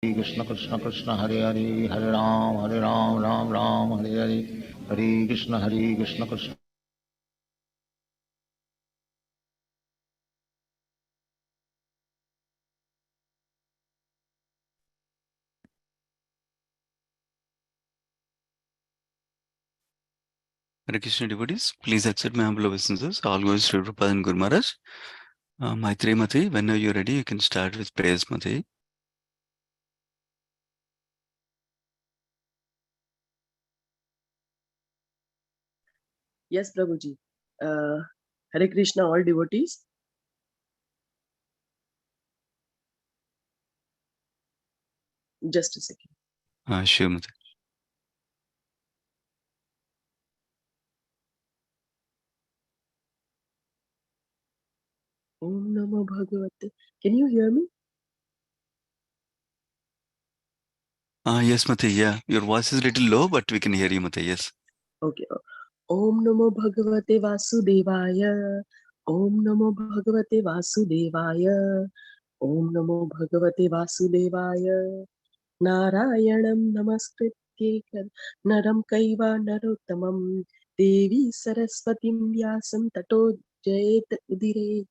Krishna Krishna Krishna Hare Hare Hare Ram Ram Ram Hare Hare Hare Krishna Krishna Hare Krishna devotees, please accept my humble obeisances. All goes to Prabhupada and Guru Maharaj. Maitri Mati, whenever you're ready, you can start with prayers, Mati. Yes, Prabhuji. Hare Krishna, all devotees. Just a second. Sure, Mati. Om Namo Bhagavate. Can you hear me? Yes, Mati, yeah. Your voice is a little low, but we can hear you, Mati, yes. Okay. Om Namo Bhagavate Vasudevaya. Om Namo Bhagavate Vasudevaya. Om Namo Bhagavate Vasudevaya. Narayanam Namaskritye Naram Kaiva Narottamam Devi Saraswatim Vyasam Tato Jayet Udire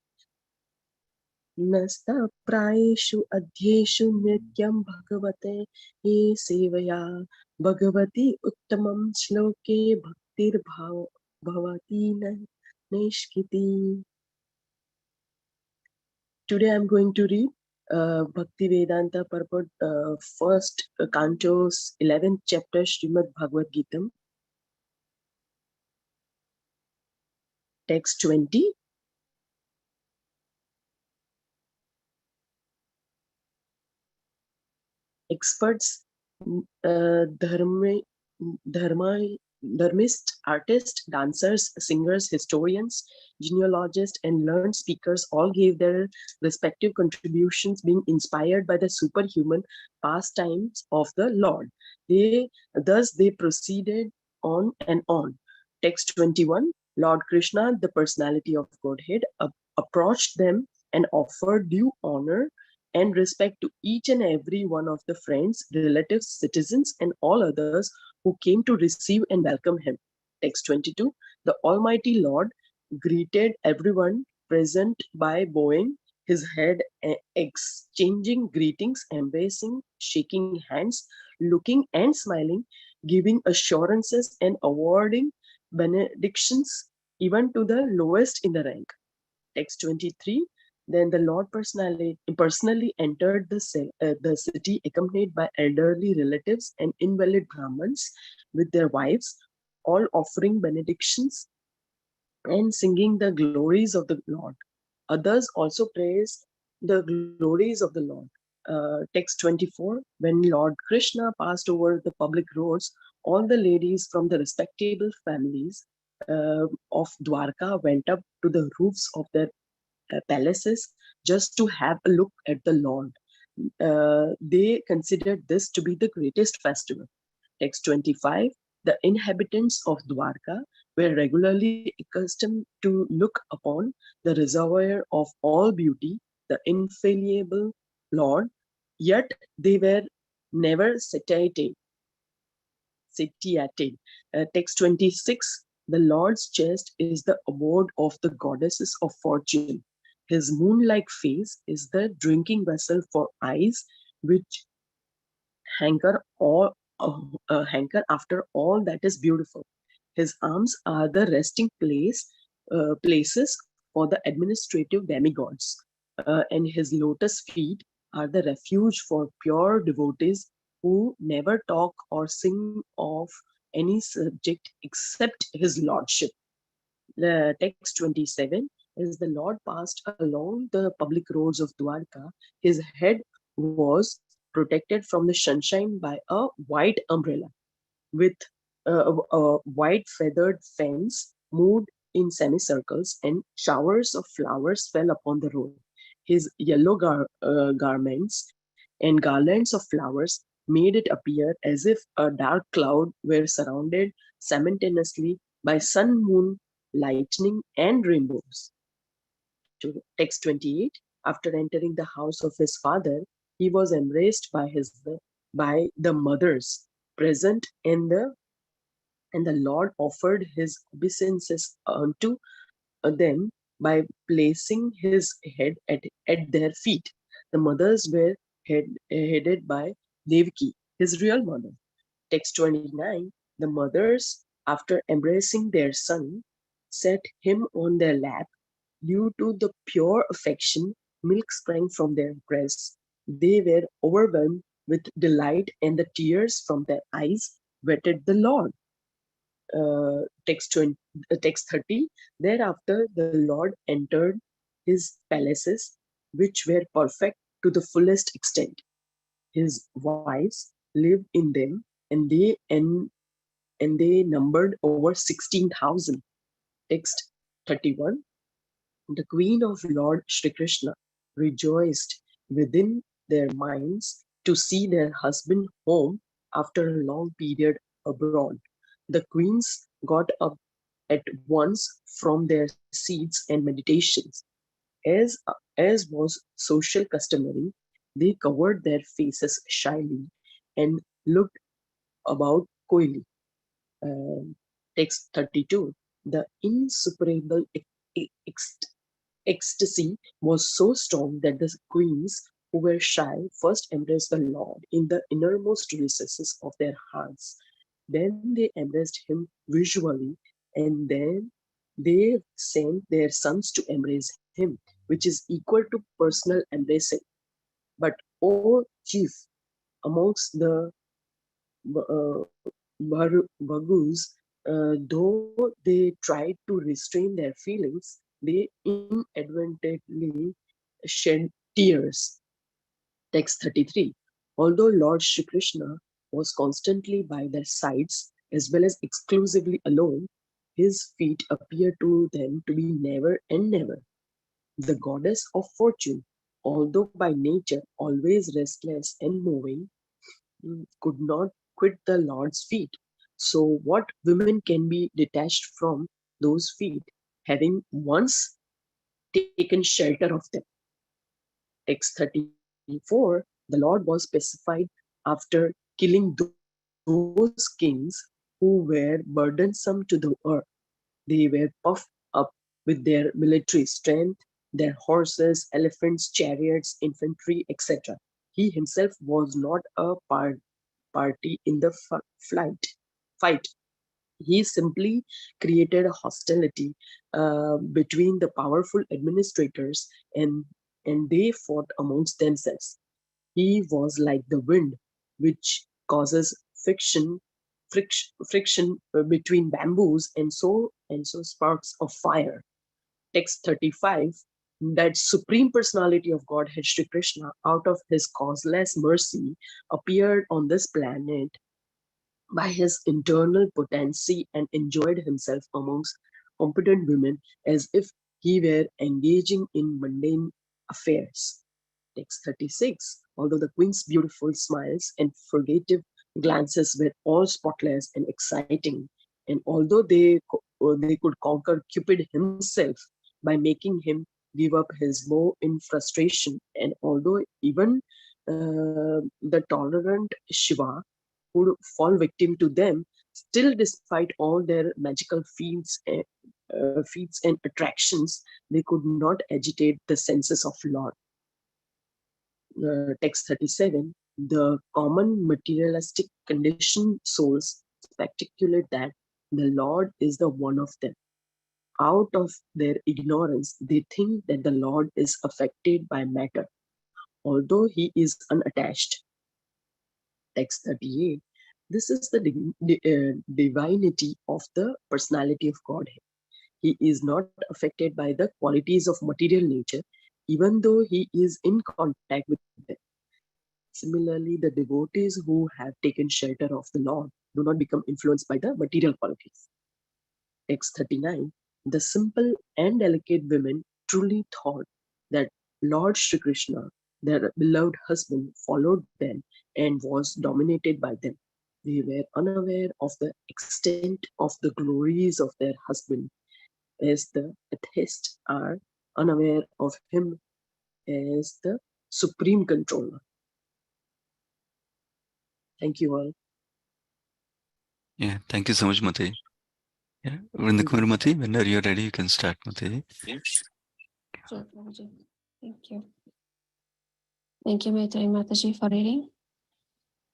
नस्ता प्रायेषु अध्येषु नित्यं भगवते ये सेवया भगवती उत्तमं श्लोके भक्तिर्भाव भवति नैष्किति. Today I'm going to read Bhakti Vedanta Purport, first canto's 11th chapter Srimad Bhagavad Gita, text 20. Experts, dharmists, artists, dancers, singers, historians, genealogists, and learned speakers all gave their respective contributions, being inspired by the superhuman pastimes of the Lord. Thus they proceeded on and on. Text 21, Lord Krishna, the personality of Godhead, approached them and offered due honor and respect to each and every one of the friends, relatives, citizens, and all others who came to receive and welcome him. Text 22, the Almighty Lord greeted everyone present by bowing his head, exchanging greetings, embracing, shaking hands, looking and smiling, giving assurances and awarding benedictions even to the lowest in the rank. Text 23, then the Lord personally entered the city accompanied by elderly relatives and invalid Brahmins with their wives, all offering benedictions and singing the glories of the Lord. Others also praised the glories of the Lord. Text 24, when Lord Krishna passed over the public roads, all the ladies from the respectable families of Dwarka went up to the roofs of their palaces just to have a look at the Lord. They considered this to be the greatest festival. Text 25, the inhabitants of Dwarka were regularly accustomed to look upon the reservoir of all beauty, the infallible Lord, yet they were never satiated. Text 26, the Lord's chest is the abode of the goddesses of fortune. His moon-like face is the drinking vessel for eyes which hanker hanker after all that is beautiful. His arms are the resting places for the administrative demigods, and his lotus feet are the refuge for pure devotees who never talk or sing of any subject except his lordship. The text 27, as the Lord passed along the public roads of Dwarka, his head was protected from the sunshine by a white umbrella with a white feathered fence moved in semicircles, and showers of flowers fell upon the road. His yellow garments and garlands of flowers made it appear as if a dark cloud were surrounded simultaneously by sun, moon, lightning, and rainbows. To text 28, after entering the house of his father, He was embraced by the mothers present, and the Lord offered his obeisances unto them by placing his head at their feet. The mothers were headed by Devaki, his real mother. Text 29. The mothers, after embracing their son, set him on their lap. Due to the pure affection, milk sprang from their breasts. They were overwhelmed with delight, and the tears from their eyes wetted the Lord. Text 30. Thereafter, the Lord entered his palaces, which were perfect to the fullest extent. His wives lived in them, and they numbered over 16,000. Text 31. The queen of Lord Shri Krishna rejoiced within their minds to see their husband home after a long period abroad. The queens got up at once from their seats and meditations. As, as was social customary, they covered their faces shyly and looked about coyly. Text 32. The insuperable ecstasy was so strong that the queens who were shy first embraced the Lord in the innermost recesses of their hearts. Then they embraced him visually, and then they sent their sons to embrace him, which is equal to personal embracing. But, O chief, amongst the uh, Bagus, though they tried to restrain their feelings, they inadvertently shed tears. Text 33. Although Lord Shri Krishna was constantly by their sides as well as exclusively alone, his feet appear to them to be never and never. The goddess of fortune, although by nature always restless and moving, could not quit the Lord's feet. So, what women can be detached from those feet, having once taken shelter of them? Text 34. The Lord was specified after killing those kings who were burdensome to the earth. They were puffed up with their military strength, their horses, elephants, chariots, infantry, etc. He himself was not a party in the fight. He simply created a hostility between the powerful administrators, and they fought amongst themselves. He was like the wind, which causes friction between bamboos, and so sparks of fire. Text 35. That supreme personality of Godhead Shri Krishna, out of his causeless mercy, appeared on this planet by his internal potency and enjoyed himself amongst competent women as if he were engaging in mundane affairs. Text 36. Although the queen's beautiful smiles and furtive glances were all spotless and exciting, and although they could conquer Cupid himself by making him give up his bow in frustration, and although even the tolerant Shiva would fall victim to them, still, despite all their magical feats and attractions, they could not agitate the senses of Lord. Text 37. The common materialistic conditioned souls speculate that the Lord is the one of them. Out of their ignorance, they think that the Lord is affected by matter, although he is unattached. Text 38. This is the divinity of the personality of Godhead. He is not affected by the qualities of material nature, even though he is in contact with them. Similarly, the devotees who have taken shelter of the Lord do not become influenced by the material qualities. Text 39. The simple and delicate women truly thought that Lord Shri Krishna, their beloved husband, followed them and was dominated by them. They were unaware of the extent of the glories of their husband, as the atheists are unaware of him as the supreme controller. Thank you all. Yeah, thank you so much, Mataji. Yeah, Vrinda Kumari, whenever you're ready, you can start, Mataji. Sure, Prabhuji. Thank you. Thank you, Maitreyi Mataji, for reading.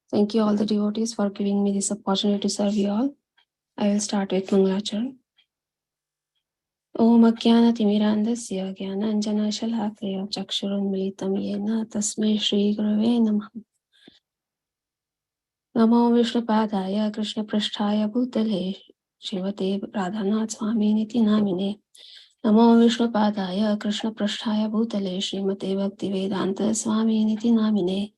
Thank you all the devotees for giving me this opportunity to serve you all. I will start with Mangalacharan. Om Ajnana-timirandasya Jnana-anjana-shalakaya Chakshurunmilitam Yena Tasmai Shri Gurave Namah. Namo Vishnupadaya Krishna-prasthaya Bhutale Srimate Radhanath Swami-niti Namine. Namo Vishnupadaya Krishna-prasthaya Bhutale Srimate Bhaktivedanta Swami-niti Namine.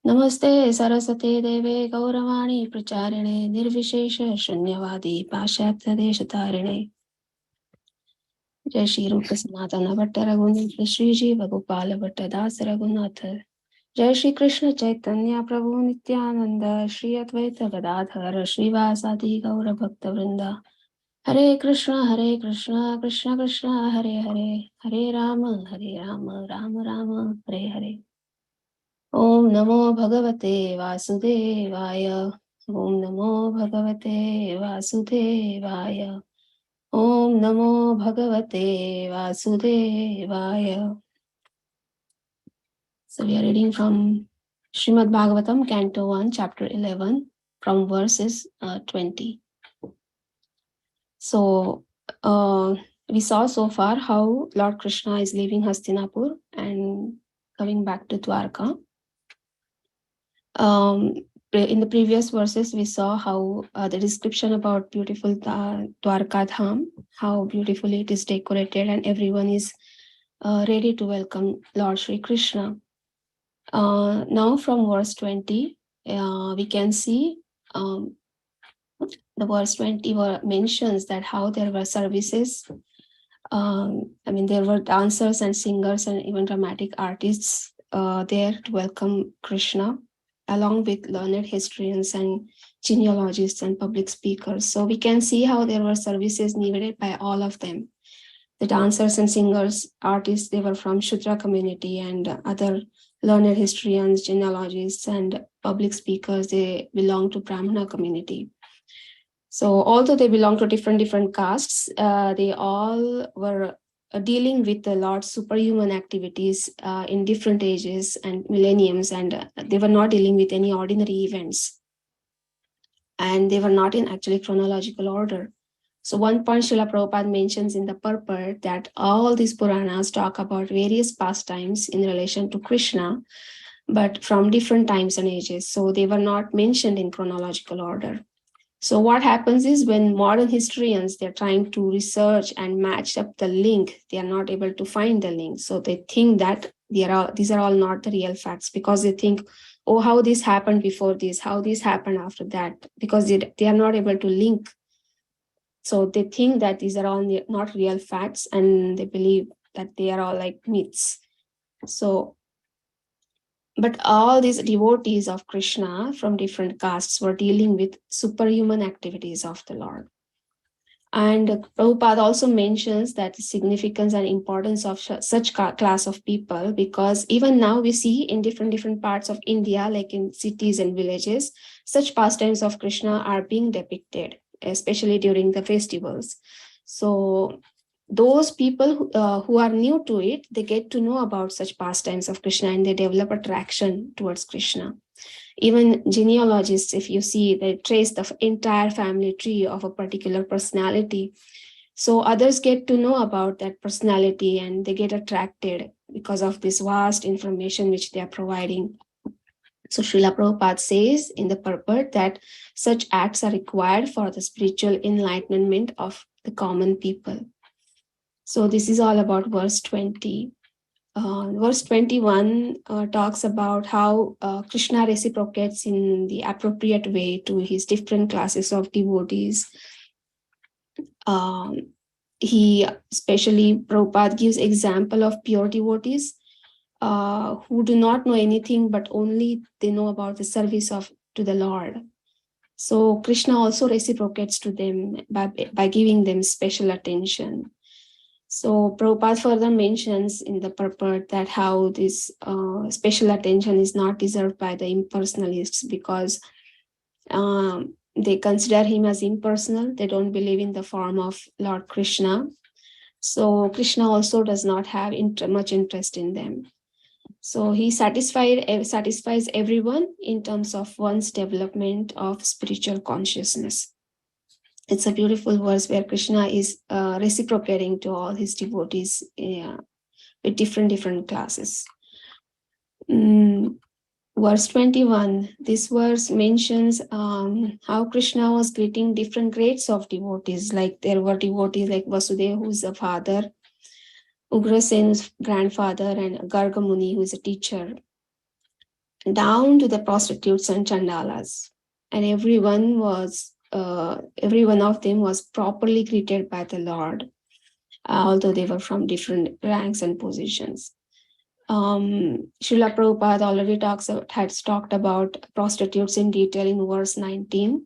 Namaste Saraswate Deve Gauravani Pracharine Nirvishesha Shunyavadi Pashyapta Deshatarine. Jai Shri Rupa Sanatana Bhatta Raghunath Shri Jiva Gopala Bhatta Das Raghunath. Jai Shri Krishna Chaitanya Prabhu Nityananda Shri Advaita Gadadhar Shri Vasadi Gaura Bhakta Vrinda. Hare Krishna Krishna Krishna Hare Hare Hare Rama Rama Rama Hare Hare. Om Namo Bhagavate Vasudevaya. Om Namo Bhagavate Vasudevaya. Om Namo Bhagavate Vasudevaya. So we are reading from Srimad Bhagavatam, Canto 1, Chapter 11, from verses 20. So we saw so far how Lord Krishna is leaving Hastinapur and coming back to Dwarka. In the previous verses, we saw how the description about beautiful Dwarka Dham, how beautifully it is decorated and everyone is ready to welcome Lord Shri Krishna. Now from verse 20, we can see the verse 20 mentions that how there were services. There were dancers and singers and even dramatic artists there to welcome Krishna, along with learned historians and genealogists and public speakers. So we can see how there were services needed by all of them. The dancers and singers, artists, they were from Shudra community, and other learned historians, genealogists, and public speakers, they belong to Brahmana community. So although they belong to different castes, they all were dealing with the Lord's superhuman activities in different ages and millenniums, and they were not dealing with any ordinary events. And they were not in actually chronological order. So one point Srila Prabhupada mentions in the purport that all these Puranas talk about various pastimes in relation to Krishna, but from different times and ages. So they were not mentioned in chronological order. So what happens is when modern historians, they're trying to research and match up the link, they are not able to find the link. So they think that these are all not the real facts, because they think, oh, how this happened before this, how this happened after that, because they are not able to link. So they think that these are all not real facts, and they believe that they are all like myths. So, but all these devotees of Krishna from different castes were dealing with superhuman activities of the Lord. And Prabhupada also mentions that the significance and importance of such class of people, because even now we see in different parts of India, like in cities and villages, such pastimes of Krishna are being depicted, especially during the festivals. So those people who are new to it, they get to know about such pastimes of Krishna and they develop attraction towards Krishna. Even genealogists, if you see, they trace the entire family tree of a particular personality. So others get to know about that personality and they get attracted because of this vast information which they are providing. So Srila Prabhupada says in the purport that such acts are required for the spiritual enlightenment of the common people. So this is all about verse 20. Verse 21 talks about how Krishna reciprocates in the appropriate way to his different classes of devotees. He especially, Prabhupada gives example of pure devotees who do not know anything, but only they know about the service to the Lord. So Krishna also reciprocates to them by giving them special attention. So Prabhupada further mentions in the purport that how this special attention is not deserved by the impersonalists, because They consider him as impersonal. They don't believe in the form of Lord Krishna. So Krishna also does not have much interest in them. So he satisfies everyone in terms of one's development of spiritual consciousness. It's a beautiful verse where Krishna is reciprocating to all his devotees with different classes. Verse 21, this verse mentions how Krishna was greeting different grades of devotees. Like there were devotees like Vasudeva, who is a father, Ugrasen's grandfather, and Garga Muni, who is a teacher, down to the prostitutes and chandalas. And every one of them was properly greeted by the Lord, although they were from different ranks and positions. Srila Prabhupada already has talked about prostitutes in detail in verse 19,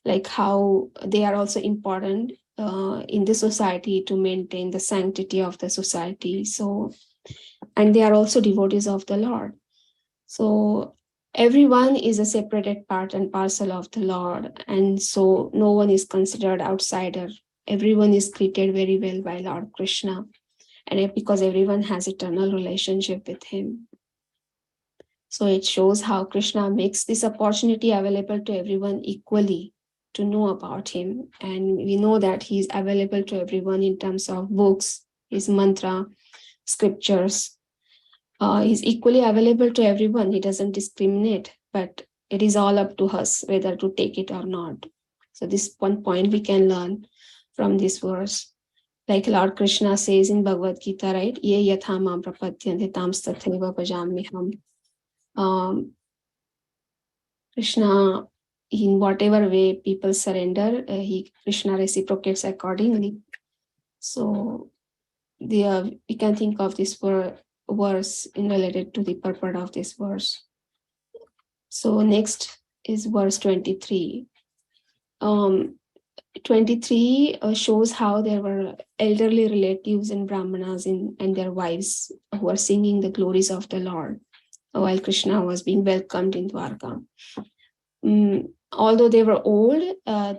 like how they are also important in the society to maintain the sanctity of the society. So, and they are also devotees of the Lord. So everyone is a separated part and parcel of the Lord, and so no one is considered outsider. Everyone is treated very well by Lord Krishna, and because everyone has eternal relationship with him. So it shows how Krishna makes this opportunity available to everyone equally to know about him. And we know that he is available to everyone in terms of books, his mantra, scriptures. He's equally available to everyone. He doesn't discriminate, but it is all up to us whether to take it or not. So this one point we can learn from this verse. Like Lord Krishna says in Bhagavad Gita, right? Ye yatha mam prapadyante tam tathaiva bhajamiham. Krishna, in whatever way people surrender, Krishna reciprocates accordingly. So we can think of this verse in related to the purport of this verse. So next is verse 23. 23 shows how there were elderly relatives and brahmanas and their wives who were singing the glories of the Lord while Krishna was being welcomed in Dwarka. Although they were old,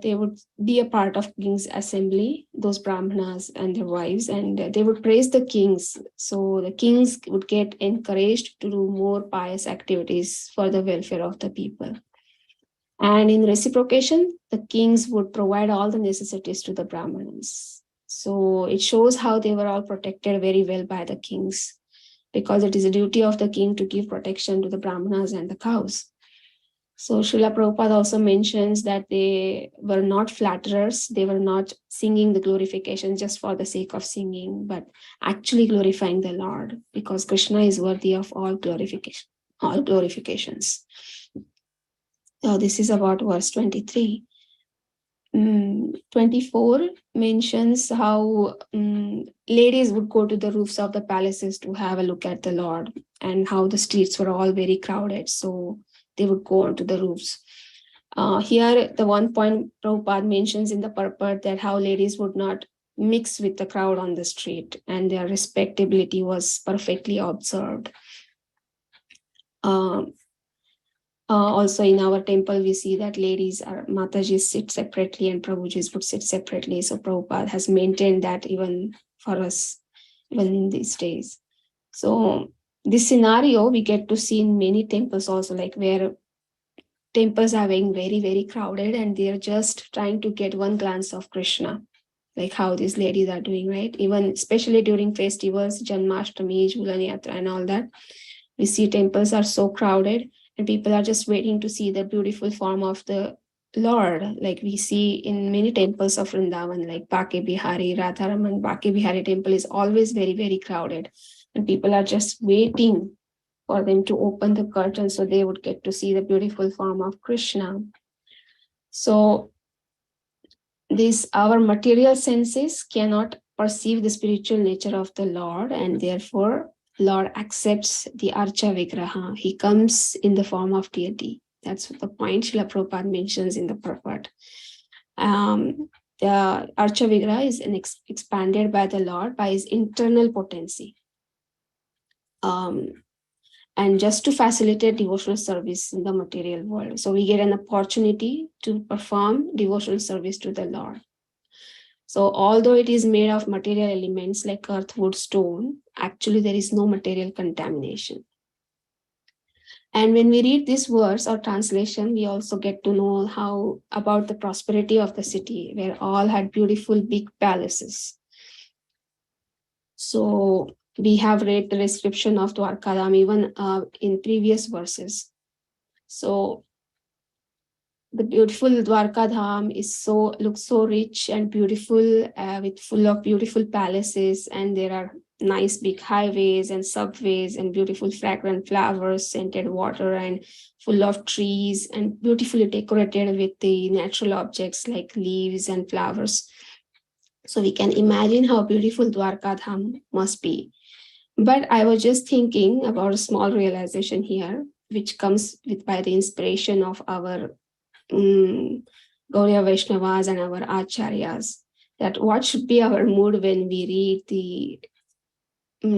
they would be a part of king's assembly, those brahmanas and their wives, and they would praise the kings. So the kings would get encouraged to do more pious activities for the welfare of the people. And in reciprocation, the kings would provide all the necessities to the brahmanas. So it shows how they were all protected very well by the kings, because it is a duty of the king to give protection to the brahmanas and the cows. So Srila Prabhupada also mentions that they were not flatterers. They were not singing the glorification just for the sake of singing, but actually glorifying the Lord, because Krishna is worthy of all glorifications. So this is about verse 23. 24 mentions how ladies would go to the roofs of the palaces to have a look at the Lord, and how the streets were all very crowded. So they would go onto the roofs. Here, the one point Prabhupada mentions in the purport that how ladies would not mix with the crowd on the street, and their respectability was perfectly observed. Also in our temple, we see that ladies are Matajis sit separately and Prabhujis would sit separately. So Prabhupada has maintained that even for us, even in these days. So this scenario we get to see in many temples also, like where temples are being very, very crowded and they're just trying to get one glance of Krishna, like how these ladies are doing, right? Even especially during festivals, Janmashtami, Jhulan Yatra and all that, we see temples are so crowded and people are just waiting to see the beautiful form of the Lord. Like we see in many temples of Vrindavan, like Bake Bihari, Radharaman, Bake Bihari temple is always very, very crowded. And people are just waiting for them to open the curtain so they would get to see the beautiful form of Krishna. So our material senses cannot perceive the spiritual nature of the Lord, and therefore Lord accepts the Archa Vigraha. He comes in the form of deity. That's the point Srila Prabhupada mentions in the purport. The Archa Vigraha is expanded by the Lord by his internal potency. and just to facilitate devotional service in the material world. So we get an opportunity to perform devotional service to the Lord. So although it is made of material elements like earth, wood, stone, actually there is no material contamination. And when we read this verse or translation, we also get to know how about the prosperity of the city, where all had beautiful big palaces. So we have read the description of Dwarkadam even in previous verses. So the beautiful Dwarkadam looks so rich and beautiful, with full of beautiful palaces, and there are nice big highways and subways and beautiful fragrant flowers, scented water, and full of trees, and beautifully decorated with the natural objects like leaves and flowers. So we can imagine how beautiful Dwarkadam must be. But I was just thinking about a small realization here, which comes by the inspiration of our Gaudiya Vaishnavas and our Acharyas, that what should be our mood when we read the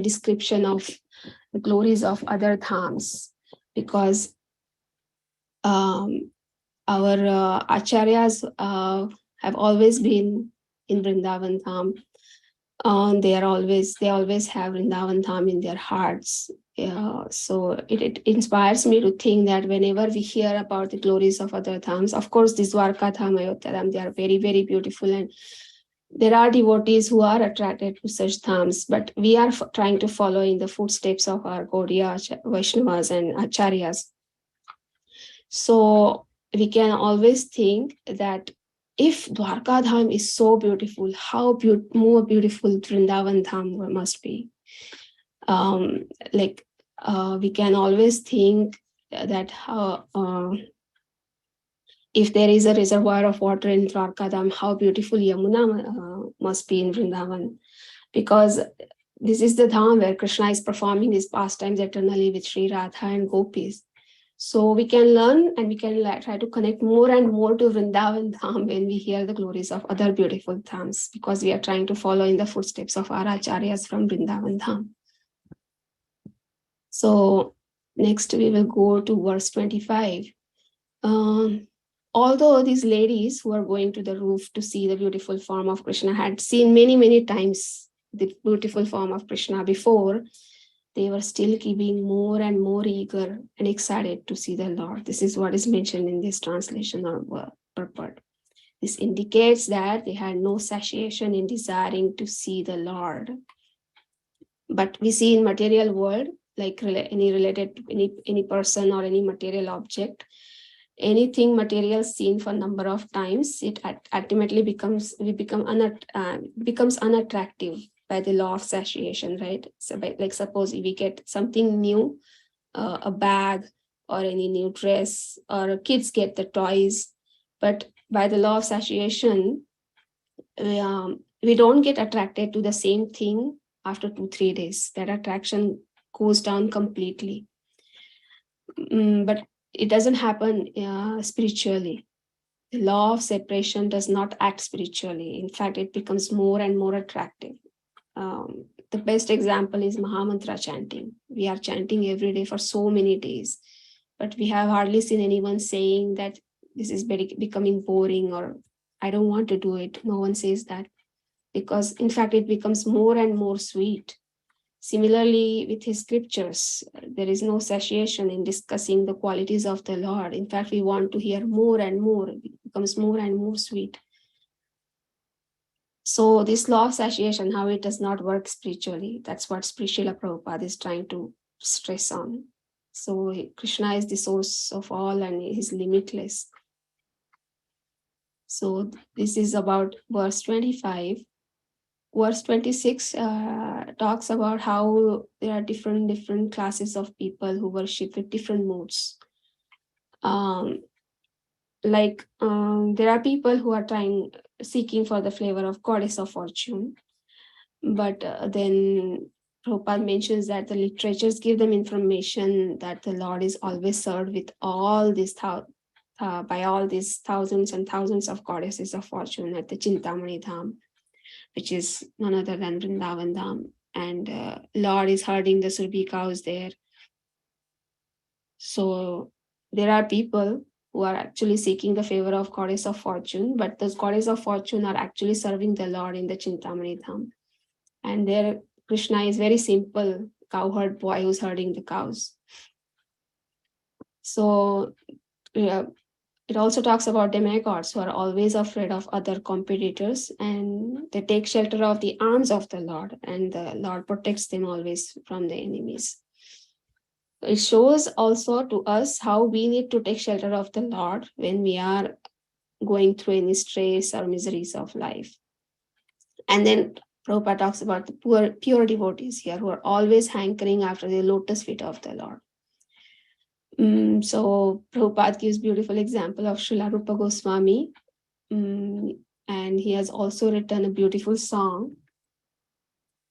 description of the glories of other dhams, because our Acharyas have always been in Vrindavan Dham. They always have Vrindavan Dham in their hearts. So it inspires me to think that whenever we hear about the glories of other dhams, of course, this Dwarka Dham, Ayodhya Dham, they are very, very beautiful, and there are devotees who are attracted to such dhams, but we are trying to follow in the footsteps of our Gaudiya Vaishnavas and Acharyas. So we can always think that if Dwarka Dham is so beautiful, how more beautiful Vrindavan Dham must be. We can always think that if there is a reservoir of water in Dwarka Dham, how beautiful Yamuna must be in Vrindavan, because this is the Dham where Krishna is performing his pastimes eternally with Sri Radha and Gopis. So we can learn and we can try to connect more and more to Vrindavan Dham when we hear the glories of other beautiful dhams, because we are trying to follow in the footsteps of our acharyas from Vrindavan Dham. So next we will go to verse 25. Although these ladies who are going to the roof to see the beautiful form of Krishna had seen many, many times the beautiful form of Krishna before, they were still keeping more and more eager and excited to see the Lord. This is what is mentioned in this translation or purport. This indicates that they had no satiation in desiring to see the Lord. But we see in material world, like any person or any material object, anything material seen for a number of times, it ultimately becomes unattractive by the law of satiation, right? So like suppose if we get something new, a bag or any new dress, or kids get the toys, but by the law of satiation, we don't get attracted to the same thing after 2-3 days. That attraction goes down completely. But it doesn't happen spiritually. The law of separation does not act spiritually. In fact, it becomes more and more attractive. The best example is Mahamantra chanting. We are chanting every day for so many days, but we have hardly seen anyone saying that this is becoming boring or I don't want to do it. No one says that, because in fact it becomes more and more sweet. Similarly, with his scriptures, there is no satiation in discussing the qualities of the Lord. In fact, we want to hear more and more. It becomes more and more sweet. So this law of satiation, how it does not work spiritually, that's what Srila Prabhupada is trying to stress on. So Krishna is the source of all and he is limitless. So this is about verse 25. Verse 26 talks about how there are different classes of people who worship with different modes. There are people who are seeking for the flavor of goddess of fortune, but then Prabhupada mentions that the literatures give them information that the Lord is always served with all these by all these thousands and thousands of goddesses of fortune at the Chintamani Dham, which is none other than Vrindavan Dham, and Lord is herding the Surbi cows there. So there are people who are actually seeking the favor of goddess of fortune, but those goddess of fortune are actually serving the Lord in the Chintamani Dham. And there Krishna is very simple cowherd boy who's herding the cows. So it also talks about demigods who are always afraid of other competitors, and they take shelter of the arms of the Lord, and the Lord protects them always from the enemies. It shows also to us how we need to take shelter of the Lord when we are going through any stress or miseries of life. And then Prabhupada talks about the pure devotees here who are always hankering after the lotus feet of the Lord. So Prabhupada gives beautiful example of Srila Rupa Goswami, and he has also written a beautiful song.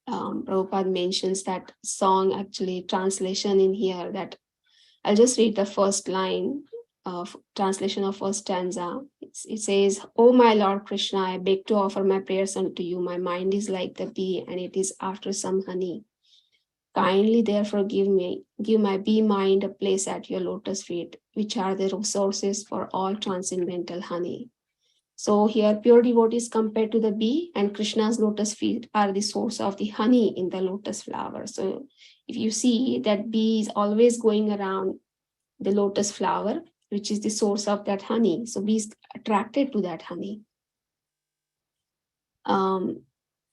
Prabhupada mentions that song, actually translation in here, that I'll just read the first line of translation of first stanza. It says, "Oh my Lord Krishna, I beg to offer my prayers unto you. My mind is like the bee and it is after some honey. Kindly therefore give my bee mind a place at your lotus feet, which are the resources for all transcendental honey." So here pure devotees compared to the bee, and Krishna's lotus feet are the source of the honey in the lotus flower. So if you see that bee is always going around the lotus flower, which is the source of that honey. So bee is attracted to that honey.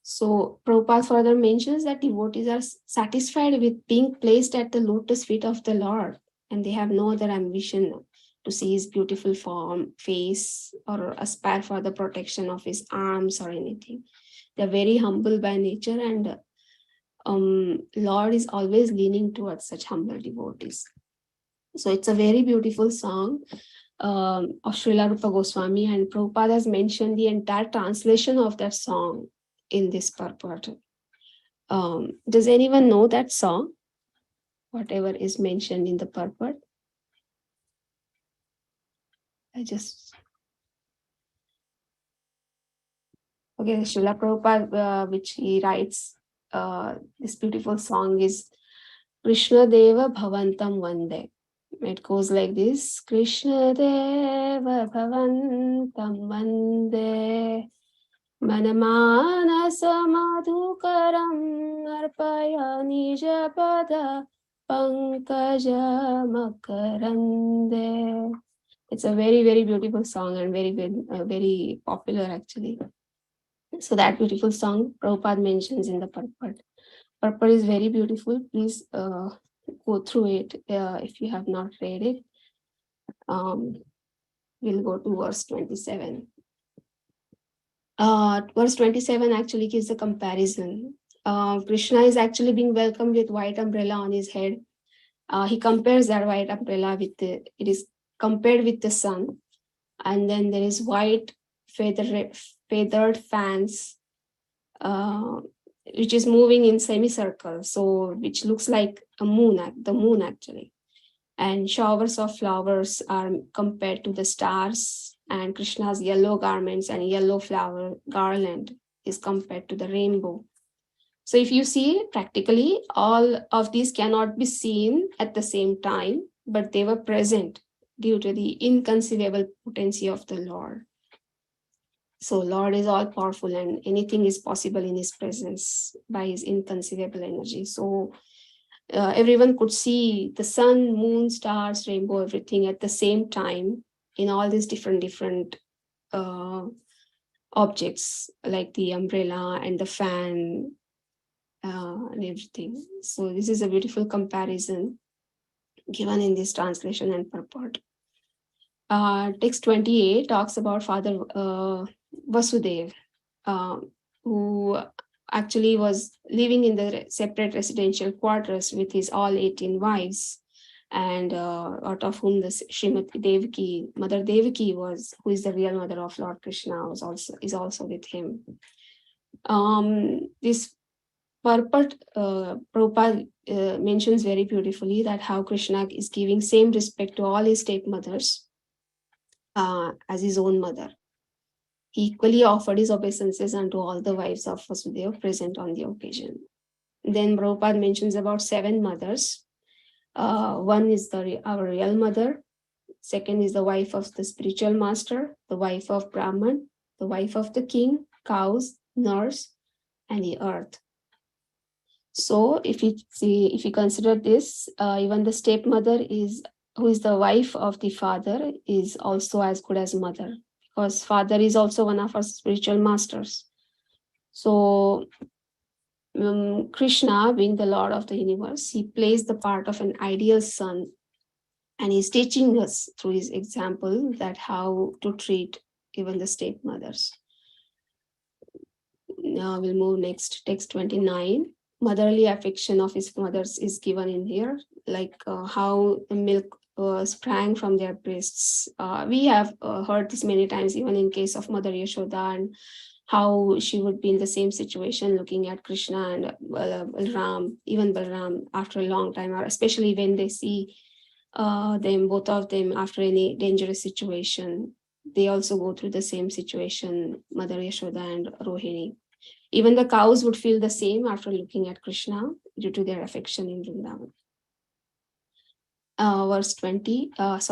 So Prabhupada further mentions that devotees are satisfied with being placed at the lotus feet of the Lord, and they have no other ambition to see his beautiful form, face, or aspire for the protection of his arms or anything. They're very humble by nature, and Lord is always leaning towards such humble devotees. So it's a very beautiful song of Srila Rupa Goswami, and Prabhupada has mentioned the entire translation of that song in this purport. Does anyone know that song? Whatever is mentioned in the purport? Okay, Srila Prabhupada, which he writes, this beautiful song is Krishna Deva Bhavantam Vande. It goes like this: Krishna Deva Bhavantam Vande Manamanasa Madhukaram Arpaya Nijapada Pankaja Makarande. It's a very, very beautiful song and very, very popular actually. So that beautiful song Prabhupada mentions in the purport. Purport is very beautiful. Please go through it if you have not read it. We'll go to verse 27. Verse 27 actually gives a comparison. Krishna is actually being welcomed with white umbrella on his head. He compares that white umbrella with it is compared with the sun, and then there is white feathered fans, which is moving in semicircle, so which looks like the moon actually. And showers of flowers are compared to the stars, and Krishna's yellow garments and yellow flower garland is compared to the rainbow. So if you see practically, all of these cannot be seen at the same time, but they were present due to the inconceivable potency of the Lord. So Lord is all powerful, and anything is possible in his presence by his inconceivable energy. So everyone could see the sun, moon, stars, rainbow, everything at the same time in all these different objects, like the umbrella and the fan and everything. So this is a beautiful comparison given in this translation and purport. Text 28 talks about Father Vasudev, who actually was living in the separate residential quarters with his all 18 wives, and out of whom the Srimati Devaki, Mother Devaki was, who is the real mother of Lord Krishna, is also with him. This purport, Prabhupada mentions very beautifully that how Krishna is giving same respect to all his stepmothers as his own mother. He equally offered his obeisances unto all the wives of Vasudeva present on the occasion. Then Prabhupada mentions about 7 mothers. One is our real mother. Second is the wife of the spiritual master, the wife of Brahman, the wife of the king, cows, nurse, and the earth. So if you consider this, even the stepmother who is the wife of the father is also as good as mother, because father is also one of our spiritual masters. So Krishna, being the Lord of the universe, he plays the part of an ideal son, and he's teaching us through his example that how to treat even the stepmothers. Now we'll move next, text 29. Motherly affection of his mothers is given in here, like how the milk sprang from their breasts. We have heard this many times, even in case of Mother Yashoda, and how she would be in the same situation looking at Krishna and Balram, even Balram, after a long time, or especially when they see them, both of them, after any dangerous situation. They also go through the same situation, Mother Yashoda and Rohini. Even the cows would feel the same after looking at Krishna due to their affection in Vrindavan. Verse 30. Verse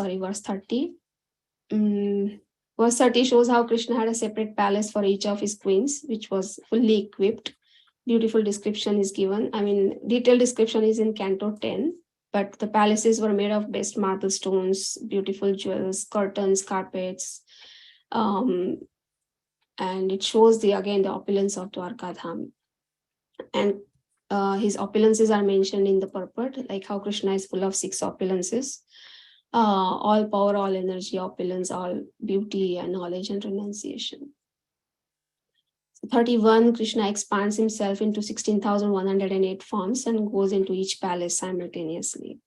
30 shows how Krishna had a separate palace for each of his queens, which was fully equipped. Beautiful description is given. I mean, detailed description is in Canto 10, but the palaces were made of best marble stones, beautiful jewels, curtains, carpets, and it shows the opulence of Dwarkadham. And his opulences are mentioned in the purport, like how Krishna is full of 6 opulences, all power, all energy, opulence, all beauty and knowledge and renunciation. 31, Krishna expands himself into 16,108 forms and goes into each palace simultaneously.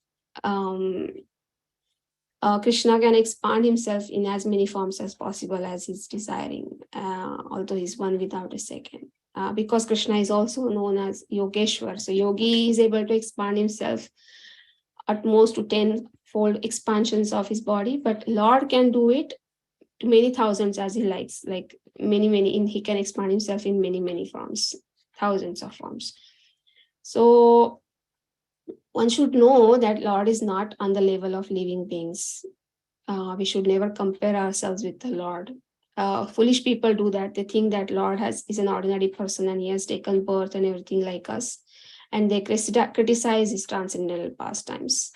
Krishna can expand himself in as many forms as possible as he's desiring, although he's one without a second. Because Krishna is also known as Yogeshwar. So yogi is able to expand himself at most to 10-fold expansions of his body, but Lord can do it to many thousands as he likes, like many, he can expand himself in many forms, thousands of forms. So one should know that Lord is not on the level of living beings. We should never compare ourselves with the Lord. Foolish people do that. They think that Lord is an ordinary person and he has taken birth and everything like us, and they criticize his transcendental pastimes.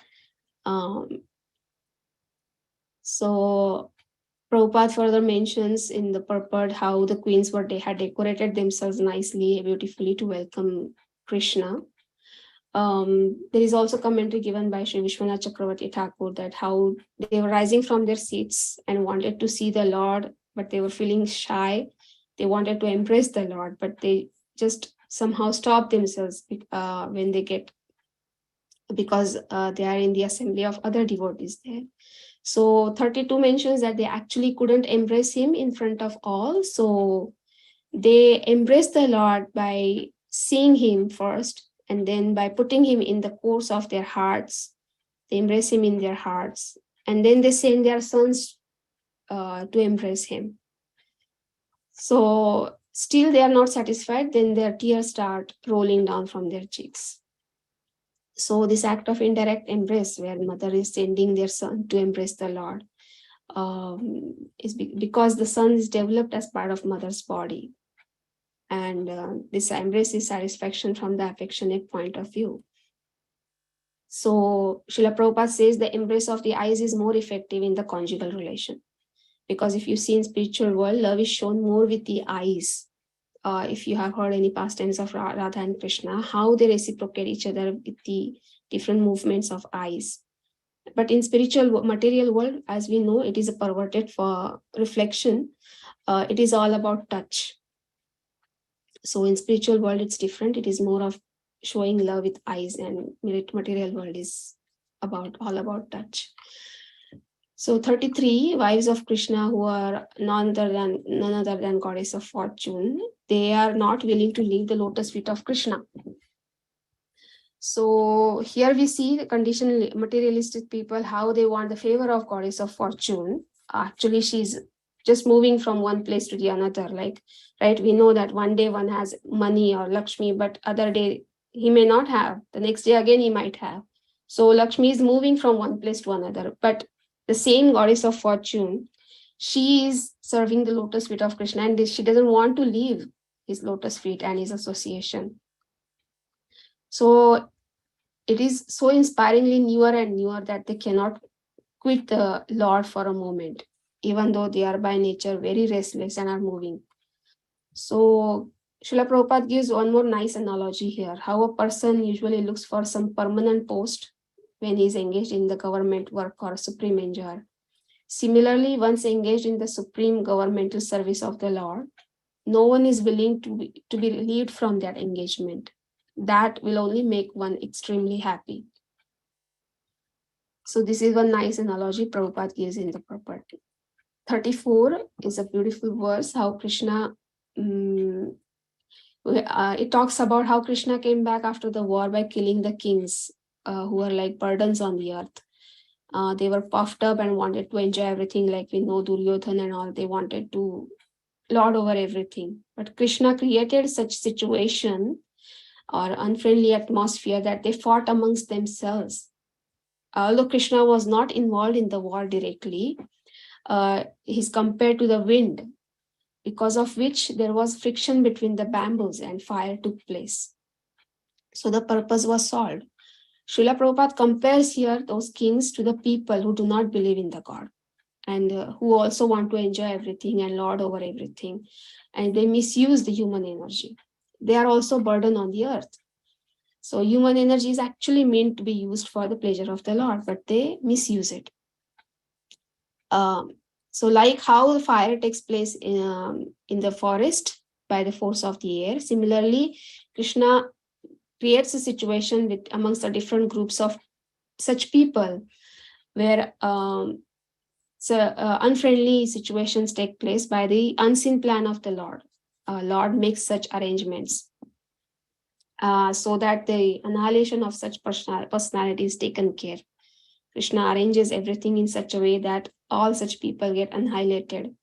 So Prabhupada further mentions in the purport how the queens had decorated themselves nicely, beautifully to welcome Krishna. There is also commentary given by Sri Vishwanath Chakravarti Thakur that how they were rising from their seats and wanted to see the Lord, but they were feeling shy. They wanted to embrace the Lord, but they just somehow stop themselves when they get, because they are in the assembly of other devotees there. So 32 mentions that they actually couldn't embrace him in front of all. So they embraced the Lord by seeing him first, and then by putting him in the course of their hearts. They embrace him in their hearts, and then they send their sons to embrace him. So still they are not satisfied, then their tears start rolling down from their cheeks. So this act of indirect embrace, where mother is sending their son to embrace the Lord, is because the son is developed as part of mother's body. And this embrace is satisfaction from the affectionate point of view. So Srila Prabhupada says the embrace of the eyes is more effective in the conjugal relation. Because if you see in spiritual world, love is shown more with the eyes. If you have heard any pastimes of Radha and Krishna, how they reciprocate each other with the different movements of eyes. But in spiritual material world, as we know, it is a perverted for reflection. It is all about touch. So in spiritual world, it's different. It is more of showing love with eyes, and material world is all about touch. So 33 wives of Krishna, who are none other than goddess of fortune, they are not willing to leave the lotus feet of Krishna. So here we see the conditional materialistic people, how they want the favor of goddess of fortune. Actually, she's just moving from one place to the another. Like, right, we know that one day one has money or Lakshmi, but other day he may not have. The next day again he might have. So Lakshmi is moving from one place to another, but the same goddess of fortune, she is serving the lotus feet of Krishna, and she doesn't want to leave his lotus feet and his association. So it is so inspiringly newer and newer that they cannot quit the Lord for a moment, even though they are by nature very restless and are moving. So Srila Prabhupada gives one more nice analogy here, how a person usually looks for some permanent post when he is engaged in the government work or supreme enjoyer. Similarly, once engaged in the supreme governmental service of the Lord, no one is willing to be relieved from that engagement. That will only make one extremely happy. So this is one nice analogy Prabhupada gives in the property. 34 is a beautiful verse, how Krishna, it talks about how Krishna came back after the war by killing the kings who were like burdens on the earth. They were puffed up and wanted to enjoy everything, like we know Duryodhana and all. They wanted to lord over everything. But Krishna created such situation or unfriendly atmosphere that they fought amongst themselves. Although Krishna was not involved in the war directly, he's compared to the wind, because of which there was friction between the bamboos and fire took place. So the purpose was solved. Srila Prabhupada compares here those kings to the people who do not believe in the God and who also want to enjoy everything and lord over everything. And they misuse the human energy. They are also burden on the earth. So human energy is actually meant to be used for the pleasure of the Lord, but they misuse it. So like how the fire takes place in the forest by the force of the air, similarly, Krishna creates a situation with amongst the different groups of such people where unfriendly situations take place by the unseen plan of the Lord. Lord makes such arrangements so that the annihilation of such personality is taken care. Krishna arranges everything in such a way that all such people get annihilated,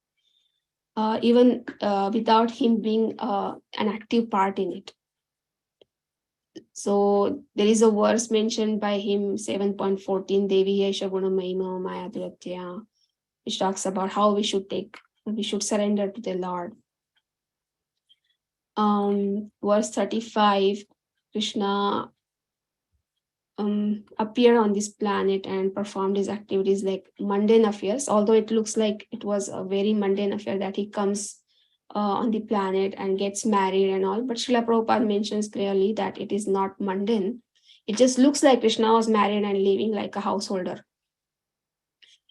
even without him being an active part in it. So there is a verse mentioned by him, 7.14, Devi Yesha Guna Mahima Maya Duratya, which talks about how we should surrender to the Lord. Verse 35, Krishna appeared on this planet and performed his activities like mundane affairs, although it looks like it was a very mundane affair that he comes on the planet and gets married and all. But Srila Prabhupada mentions clearly that it is not mundane. It just looks like Krishna was married and living like a householder.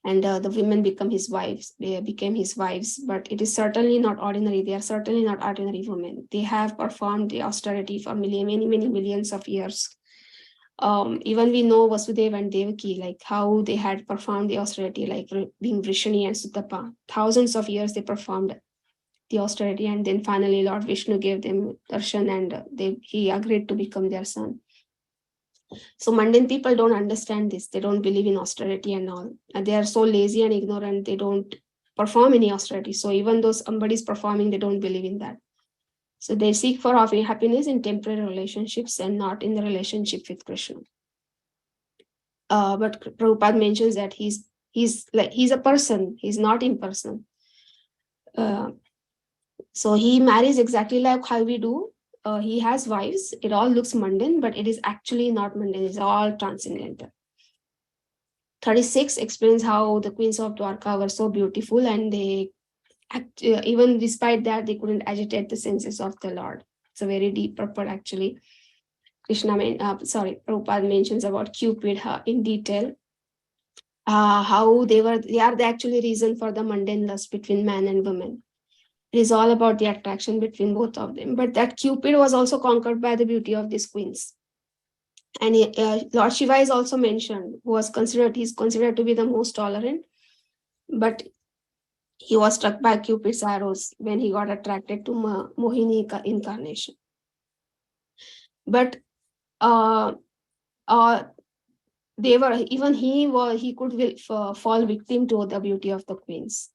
And the women became his wives, but it is certainly not ordinary. They are certainly not ordinary women. They have performed the austerity for many millions of years. Even we know Vasudeva and Devaki, like how they had performed the austerity, like being Vrishani and Sutapa. Thousands of years they performed the austerity, and then finally Lord Vishnu gave them darshan and he agreed to become their son. So mundane people don't understand this. They don't believe in austerity and all. And they are so lazy and ignorant, they don't perform any austerity. So even though somebody is performing, they don't believe in that. So they seek for happiness in temporary relationships and not in the relationship with Krishna. But Prabhupada mentions that he's a person, he's not impersonal. So he marries exactly like how we do. He has wives. It all looks mundane, but it is actually not mundane. It's all transcendental. 36 explains how the queens of Dwarka were so beautiful, and they even despite that they couldn't agitate the senses of the Lord. It's a very deep purport actually. Prabhupada mentions about Cupid in detail. How they are the actually reason for the mundane lust between man and woman. It is all about the attraction between both of them. But that Cupid was also conquered by the beauty of these queens. And Lord Shiva is also mentioned, he's considered to be the most tolerant, but he was struck by Cupid's arrows when he got attracted to Mohini incarnation. But he could fall victim to the beauty of the queens.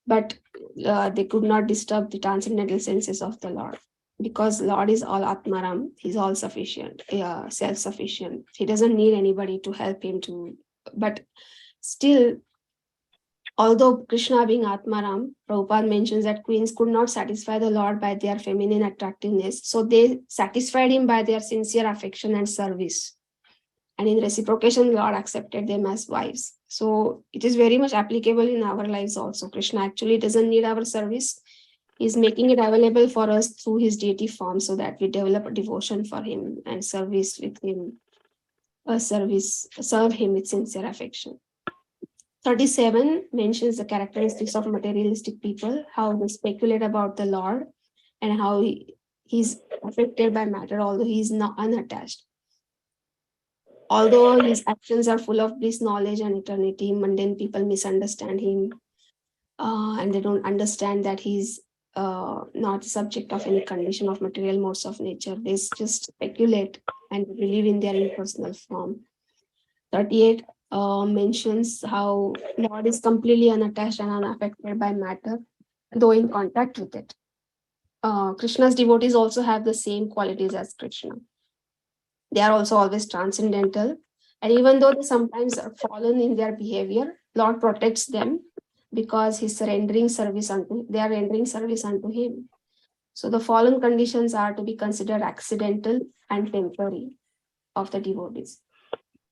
But they could not disturb the transcendental senses of the Lord. because Lord is all Atmaram, he's all sufficient, self-sufficient. He doesn't need anybody to help him to, but still, although Krishna being Atmaram, Prabhupada mentions that queens could not satisfy the Lord by their feminine attractiveness, so they satisfied him by their sincere affection and service. And in reciprocation, Lord accepted them as wives. So it is very much applicable in our lives also. Krishna actually doesn't need our service. He's making it available for us through his deity form so that we develop a devotion for him and service with him, serve him with sincere affection. 37 mentions the characteristics of materialistic people, how they speculate about the Lord and how he's affected by matter, although he is not unattached. Although his actions are full of bliss, knowledge, and eternity, mundane people misunderstand him and they don't understand that he's not the subject of any condition of material modes of nature. They just speculate and believe in their impersonal form. 38 mentions how Lord is completely unattached and unaffected by matter, though in contact with it. Krishna's devotees also have the same qualities as Krishna. They are also always transcendental. And even though they sometimes are fallen in their behavior, Lord protects them because they are rendering service unto him. So the fallen conditions are to be considered accidental and temporary of the devotees.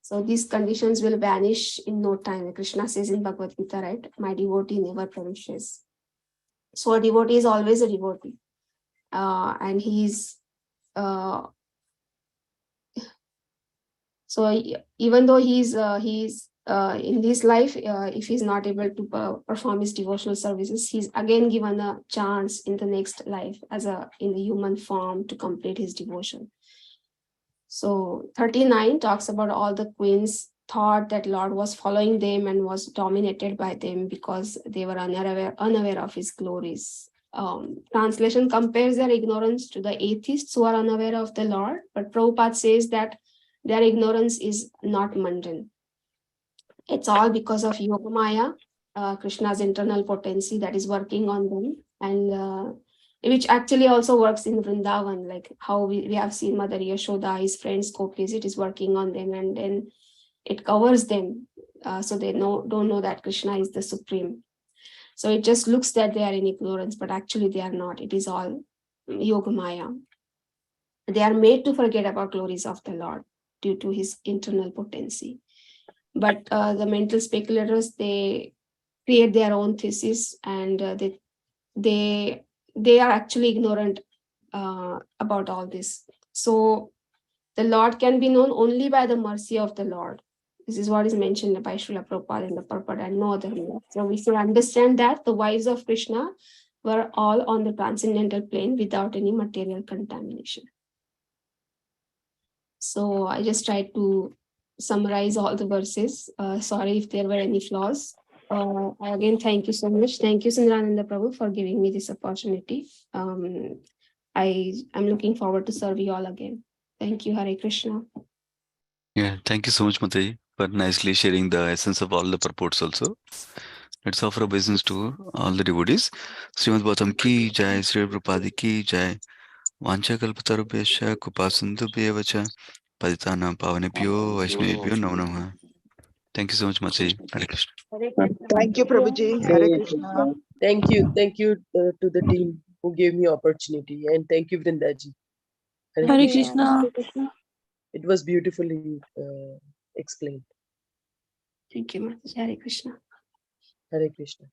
So these conditions will vanish in no time. Krishna says in Bhagavad Gita, right? My devotee never perishes. So a devotee is always a devotee. And he's so even though he's in this life, if he's not able to perform his devotional services, he's again given a chance in the next life in the human form to complete his devotion. So 39 talks about all the queens thought that Lord was following them and was dominated by them because they were unaware of his glories. Translation compares their ignorance to the atheists who are unaware of the Lord, but Prabhupada says that their ignorance is not mundane. It's all because of Yogamaya, Krishna's internal potency that is working on them, and which actually also works in Vrindavan, like how we have seen Mother Yashoda, his friends Gopis, it is working on them, and then it covers them, so they don't know that Krishna is the supreme. So it just looks that they are in ignorance, but actually they are not. It is all Yogamaya. They are made to forget about glories of the Lord due to his internal potency. But the mental speculators, they create their own thesis, and they are actually ignorant about all this. So the Lord can be known only by the mercy of the Lord. This is what is mentioned by Srila Prabhupada in the purport and no other way. So we should understand that the wives of Krishna were all on the transcendental plane without any material contamination. So I just tried to summarize all the verses. Sorry if there were any flaws. Again, thank you so much. Thank you, Sindrananda Prabhu, for giving me this opportunity. I'm looking forward to serve you all again. Thank you, Hare Krishna. Yeah, thank you so much, Mataji, for nicely sharing the essence of all the purports also. Let's offer obeisance to all the devotees. Srimad Bhagavatam ki jai, Sri Prabhupada ki jai. Vancha kalpatarubhyascha kupasindubhyevacha paditana pavanebhyo vaishnavebhyo namo namaha. Thank you so much, Mataji. Hare Krishna. Thank you, Prabhuji. Hare Krishna. Thank you to the team who gave me opportunity, and thank you, Vrindaji. Hare Krishna. It was beautifully explained. Thank you, Mataji. Hare Krishna. Hare Krishna.